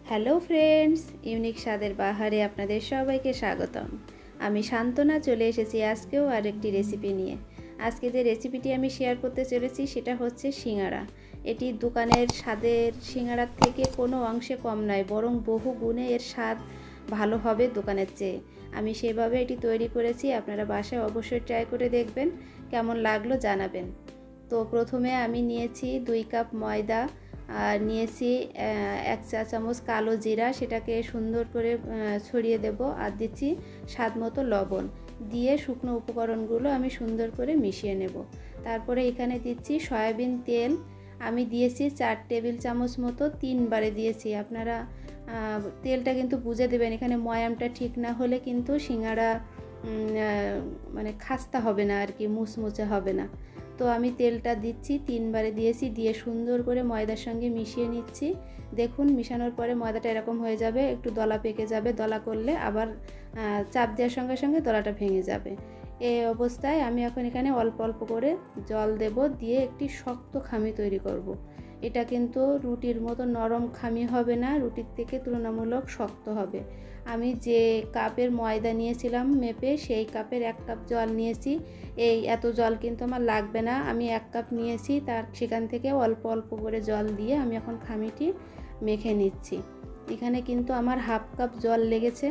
Hello friends, unique স্বাদের বাহারে আপনাদের সবাইকে স্বাগতম। আমি শান্তনা চলে এসেছি আজকেও আরেকটি রেসিপি নিয়ে। আজকে যে রেসিপিটি আমি শেয়ার করতে চলেছি সেটা হচ্ছে সিঙ্গাড়া। এটি দোকানের স্বাদের সিঙ্গাড়ার থেকে কোনো অংশে কম নয়, বরং বহু গুণে এর স্বাদ ভালো হবে দোকানের চেয়ে। আমি সেভাবে এটি তৈরি করেছি, আপনারা বাসায় অবশ্যই ট্রাই করে দেখবেন, কেমন লাগলো জানাবেন। তো প্রথমে আমি নিয়েছি 2 কাপ ময়দা, আর নিয়েছি 1 চা চামচ কালো জিরা, সেটাকে সুন্দর করে ছড়িয়ে দেব। আর দিচ্ছি স্বাদ মতো লবণ, দিয়ে শুকনো উপকরণগুলো আমি সুন্দর করে মিশিয়ে নেব। তারপরে এখানে দিচ্ছি সয়াবিন তেল, আমি দিয়েছি 4 টেবিল চামচ মতো, 3 বারে দিয়েছি। আপনারা তেলটা কিন্তু বুঝে দেবেন, এখানে ময়ামটা ঠিক না হলে কিন্তু সিঙ্গাড়া মানে খাস্তা হবে না আর কি, মুচমুচে হবে না। তো আমি তেলটা দিচ্ছি, 3 বারে দিয়েছি, দিয়ে সুন্দর করে ময়দার সঙ্গে মিশিয়ে নিচ্ছি। দেখুন মিশানোর পরে ময়দাটা এরকম হয়ে যাবে, একটু দলা পেকে যাবে। দলা করলে আবার চাপ দেওয়ার সঙ্গে সঙ্গে দলাটা ভেঙে যাবে। এই অবস্থায় আমি এখন এখানে অল্প অল্প করে জল দেব, দিয়ে একটি শক্ত খামি তৈরি করব। এটা কিন্তু রুটির মতো নরম খামি হবে না, রুটির থেকে তুলনামূলক শক্ত হবে। আমি যে কাপের ময়দা নিয়েছিলাম মেপে, সেই কাপের 1 কাপ জল নিয়েছি। এই এত জল কিন্তু আমার লাগবে না, আমি 1 কাপ নিয়েছি, তার সেখান থেকে অল্প অল্প করে জল দিয়ে আমি এখন খামিটি মেখে নিচ্ছি। এখানে কিন্তু আমার হাফ কাপ জল লেগেছে।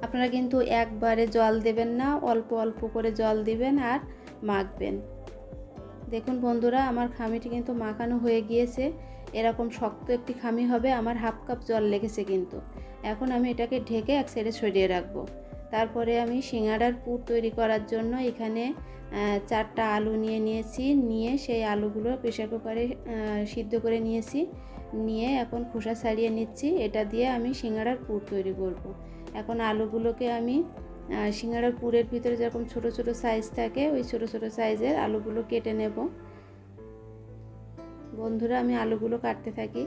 আপনারা কিন্তু একবারে জল দেবেন না, অল্প অল্প করে জল দিবেন আর মাখবেন। দেখুন বন্ধুরা, আমার খামিটি কিন্তু মাখানো হয়ে গিয়েছে। এরকম শক্ত একটি খামি হবে, আমার হাফ কাপ জল লেগেছে কিন্তু। এখন আমি এটাকে ঢেকে এক সাইডে সরিয়ে রাখবো। তারপরে আমি সিঙ্গাড়ার পুর তৈরি করার জন্য এখানে 4টা আলু নিয়েছি, নিয়ে সেই আলুগুলো প্রেসার কুকারে সিদ্ধ করে নিয়েছি। নিয়ে এখন খোসা ছাড়িয়ে নিচ্ছি, এটা দিয়ে আমি সিঙ্গাড়ার পুর তৈরি করব। এখন আলুগুলোকে আমি সিঙ্গাড়ার পুরের ভিতরে যেরকম ছোট ছোট সাইজ থাকে, ওই ছোট ছোট সাইজের আলুগুলো কেটে নেব। বন্ধুরা, আমি আলুগুলো কাটতে থাকি,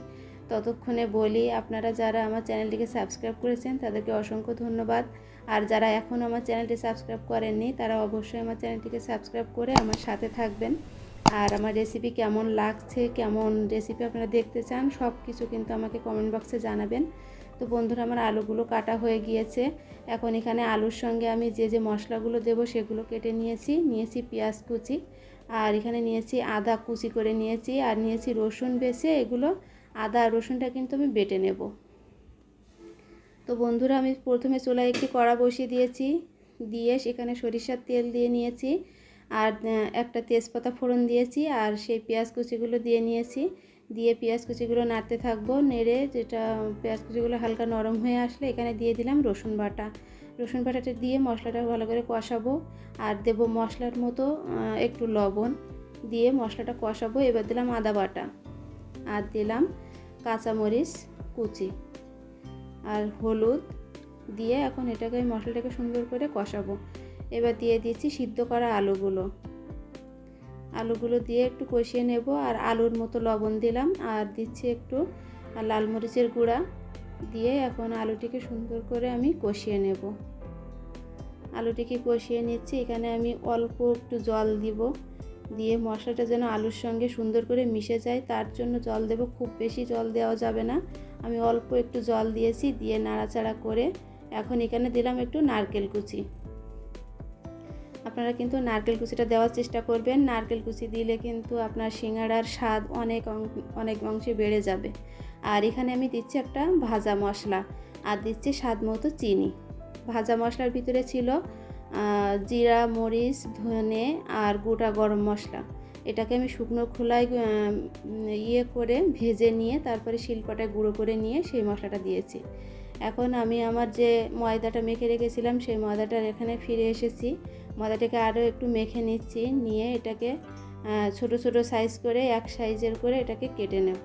ততক্ষণে বলি আপনারা যারা আমার চ্যানেলটিকে সাবস্ক্রাইব করেছেন তাদেরকে অসংখ্য ধন্যবাদ। আর যারা এখনও আমার চ্যানেলটি সাবস্ক্রাইব করেননি তারা অবশ্যই আমার চ্যানেলটিকে সাবস্ক্রাইব করে আমার সাথে থাকবেন। আর আমার রেসিপি কেমন লাগছে, কেমন রেসিপি আপনারা দেখতে চান, সব কিছু কিন্তু আমাকে কমেন্ট বক্সে জানাবেন। তো বন্ধুরা, আমার আলুগুলো কাটা হয়ে গিয়েছে। এখন এখানে আলুর সঙ্গে আমি যে যে মশলাগুলো দেব সেগুলো কেটে নিয়েছি পেঁয়াজ কুচি, আর এখানে নিয়েছি আদা কুচি করে নিয়েছি, আর নিয়েছি রসুন বেছে। এগুলো আদা আর রসুনটা কিন্তু আমি বেটে নেব। তো বন্ধুরা, আমি প্রথমে চুলায় একটি কড়া বসিয়ে দিয়েছি, দিয়ে সেখানে সরিষার তেল দিয়ে নিয়েছি, আর একটা তেজপাতা ফোড়ন দিয়েছি, আর সেই পেঁয়াজ কুচিগুলো দিয়ে নিয়েছি। দিয়ে পেঁয়াজ কুচিগুলো নাড়তে থাকবো, নেড়ে যেটা পেঁয়াজ কুচিগুলো হালকা নরম হয়ে আসলে এখানে দিয়ে দিলাম রসুন বাটা। রসুন বাটাটা দিয়ে মশলাটা ভালো করে কষাবো, আর দেব মশলার মতো একটু লবণ, দিয়ে মশলাটা কষাবো। এবার দিলাম আদা বাটা, আর দিলাম কাঁচামরিচ কুচি আর হলুদ দিয়ে এখন এটাকে মশলাটাকে সুন্দর করে কষাবো। এবার দিয়ে দিচ্ছি সিদ্ধ করা আলুগুলো দিয়ে একটু কষিয়ে নেব। আর আলুর মতো লবণ দিলাম, আর দিচ্ছি একটু লাল মরিচের গুঁড়া দিয়ে এখন আলুটিকে সুন্দর করে আমি কষিয়ে নেব। আলুটিকে কষিয়ে নিচ্ছি, এখানে আমি অল্প একটু জল দিব, দিয়ে মশলাটা যেন আলুর সঙ্গে সুন্দর করে মিশে যায় তার জন্য জল দেব। খুব বেশি জল দেওয়া যাবে না, আমি অল্প একটু জল দিয়েছি। দিয়ে নাড়াচাড়া করে এখন এখানে দিলাম একটু নারকেল কুচি। আপনারা কিন্তু নারকেল কুচিটা দেওয়ার চেষ্টা করবেন, নারকেল কুচি দিলে কিন্তু আপনার সিঙ্গাড়ার স্বাদ অনেক অংশে বেড়ে যাবে। আর এখানে আমি দিচ্ছি একটা ভাজা মশলা, আর দিচ্ছি স্বাদ মতো চিনি। ভাজা মশলার ভিতরে ছিল জিরা, মরিচ, ধনে আর গোটা গরম মশলা। এটাকে আমি শুকনো খোলায় করে ভেজে নিয়ে তারপরে শিলপাটায় গুঁড়ো করে নিয়ে সেই মশলাটা দিয়েছি। এখন আমি আমার যে ময়দাটা মেখে রেখেছিলাম সেই ময়দাটার এখানে ফিরে এসেছি। ময়দাটাকে আরও একটু মেখে নিচ্ছি, নিয়ে এটাকে ছোট ছোট সাইজ করে এক সাইজের করে এটাকে কেটে নেব।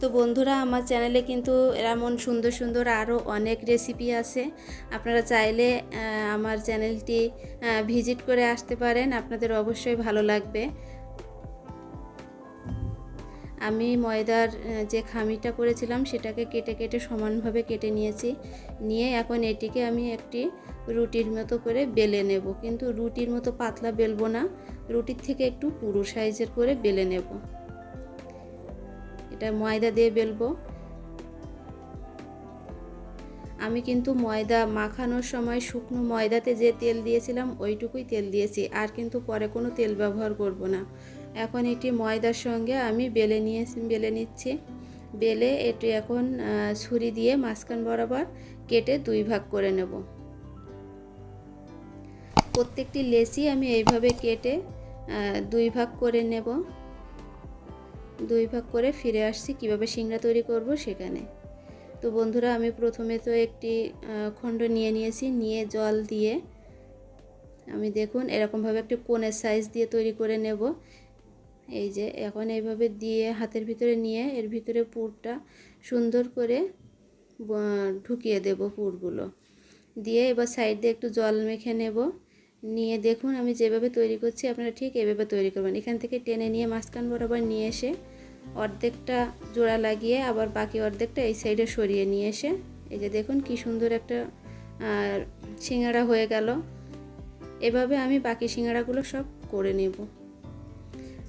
তো বন্ধুরা, আমার চ্যানেলে কিন্তু এমন সুন্দর সুন্দর আরও অনেক রেসিপি আছে, আপনারা চাইলে আমার চ্যানেলটি ভিজিট করে আসতে পারেন, আপনাদের অবশ্যই ভালো লাগবে। আমি ময়দার যে খামিটা করেছিলাম সেটাকে কেটে কেটে সমানভাবে কেটে নিয়েছি, নিয়ে এখন এটিকে আমি একটি রুটির মতো করে বেলে নেব। কিন্তু রুটির মতো পাতলা বেলবো না, রুটির থেকে একটু পুরো সাইজের করে বেলে নেব। এটা ময়দা দিয়ে বেলবো। আমি কিন্তু ময়দা মাখানোর সময় শুকনো ময়দাতে যে তেল দিয়েছিলাম ওইটুকুই তেল দিয়েছি, আর কিন্তু পরে কোনো তেল ব্যবহার করব না। এখন এটি ময়দার সঙ্গে আমি বেলে নিচ্ছি। বেলে এটি এখন ছুরি দিয়ে মাঝখান বরাবর কেটে 2 ভাগ করে নেব। প্রত্যেকটি লেচি আমি এইভাবে কেটে 2 ভাগ করে নেব। 2 ভাগ করে ফিরে আসছি কিভাবে সিংড়া তৈরি করব সেখানে। তো বন্ধুরা, আমি প্রথমে তো একটি খণ্ড নিয়েছি, নিয়ে জল দিয়ে আমি দেখুন এরকমভাবে একটি কোণের সাইজ দিয়ে তৈরি করে নেব। এই যে এখন এইভাবে দিয়ে হাতের ভিতরে নিয়ে এর ভিতরে পুরটা সুন্দর করে ঢুকিয়ে দেব। পুরগুলো দিয়ে এবার সাইড দিয়ে একটু জল মেখে নেব। নিয়ে দেখুন আমি যেভাবে তৈরি করছি আপনারা ঠিক এভাবে তৈরি করবেন। এখান থেকে টেনে নিয়ে মাঝখান বরাবর নিয়ে এসে অর্ধেকটা জোড়া লাগিয়ে আবার বাকি অর্ধেকটা এই সাইডে সরিয়ে নিয়ে এসে এই যে দেখুন কি সুন্দর একটা সিঙ্গাড়া হয়ে গেল। এভাবে আমি বাকি সিঙ্গাড়াগুলো সব করে নেব।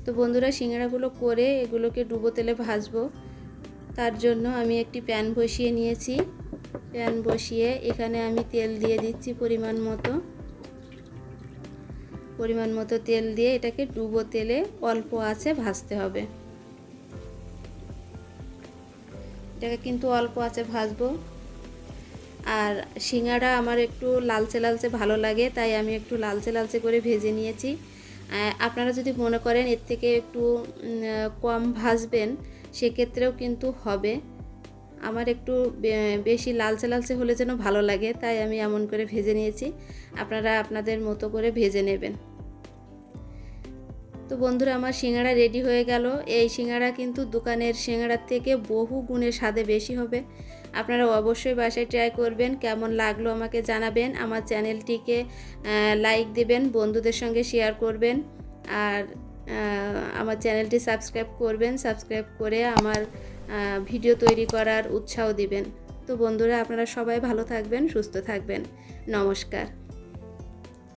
তো বন্ধুরা, সিঙ্গাড়াগুলো করে এগুলোকে ডুবো তেলে ভাজবো। তার জন্য আমি একটি প্যান বসিয়ে নিয়েছি। প্যান বসিয়ে এখানে আমি তেল দিয়ে দিচ্ছি পরিমাণ মতো তেল দিয়ে এটাকে ডুবো তেলে অল্প আঁচে ভাজতে হবে। এটাকে কিন্তু অল্প আঁচে ভাজবো। আর সিঙ্গাড়া আমার একটু লালচে লালচে ভালো লাগে, তাই আমি একটু লালচে করে ভেজে নিয়েছি। আপনারা যদি মনে করেন এর থেকে একটু কম ভাজবেন সেক্ষেত্রেও কিন্তু হবে। আমার একটু বেশি লালচে হলে যেন ভালো লাগে, তাই আমি এমন করে ভেজে নিয়েছি। আপনারা আপনাদের মতো করে ভেজে নেবেন। তো বন্ধুরা, আমার সিঙ্গাড়া রেডি হয়ে গেল। এই সিঙ্গাড়া কিন্তু দোকানের সিঙ্গাড়ার থেকে বহু গুণে স্বাদে বেশি হবে। আপনারা অবশ্যই বাসায় ট্রাই করবেন। কেমন লাগলো আমাকে জানাবেন। আমার চ্যানেলটিকে লাইক দেবেন, বন্ধুদের সঙ্গে শেয়ার করবেন, আর আমার চ্যানেলটি সাবস্ক্রাইব করবেন। সাবস্ক্রাইব করে আমার ভিডিও তৈরি করার উৎসাহ দিবেন। তো বন্ধুরা, আপনারা সবাই ভালো থাকবেন, সুস্থ থাকবেন। নমস্কার।